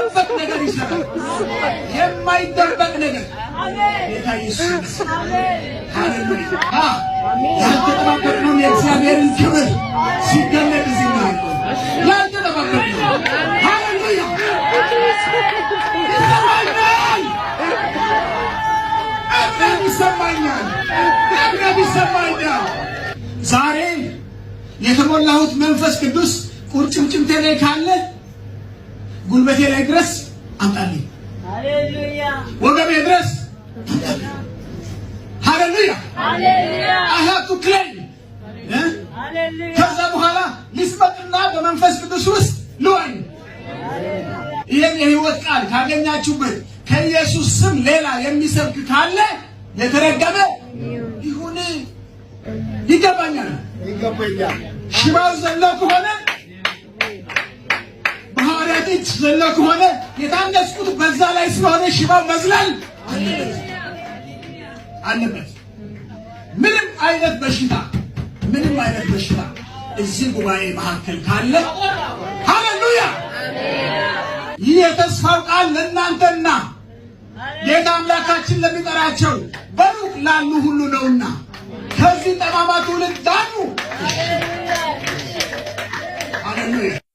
የማይደበቅ ነገር ይሰራል። የማይደበቅ ነገር ጌታ ኢየሱስ ሃሌሉያ። ያልተጠባበቅነው የእግዚአብሔርን ክብር ሲገለጥ እዚህ ነው ያልተጠባበቅነው። ሃሌሉያ ይሰማኛል፣ እምነት ይሰማኛል። ዛሬ የተሞላሁት መንፈስ ቅዱስ ቁርጭምጭምቴ ላይ ካለ ጉልበቴ ላይ ድረስ አምጣልኝ። ሃሌሉያ ወገቤ ድረስ ሃሌሉያ ሃሌሉያ አሃቱ ክሌም ሃሌሉያ። ከዛ በኋላ ልስበጥና በመንፈስ ቅዱስ ውስጥ ልወኝ። ይሄን የህይወት ቃል ካገኛችሁበት ከኢየሱስ ስም ሌላ የሚሰብክ ካለ የተረገመ ይሁን። ይገባኛል። ሽባው ዘሎ ከሆነ በሐዋርያት እጅ ዘሎ ከሆነ የታነጽኩት በዛ ላይ ስለሆነ ሽባው መዝለል አለበት። ምንም አይነት በሽታ እዚህ ጉባኤ መካከል ካለ ሃሌሉያ ይህ የተስፋው ቃል ለእናንተና ጌታ አምላካችን ለሚጠራቸው በሩቅ ላሉ ሁሉ ነውና ከዚህ ጠማማ ትውልድ ዳኑ። ሃሌሉያ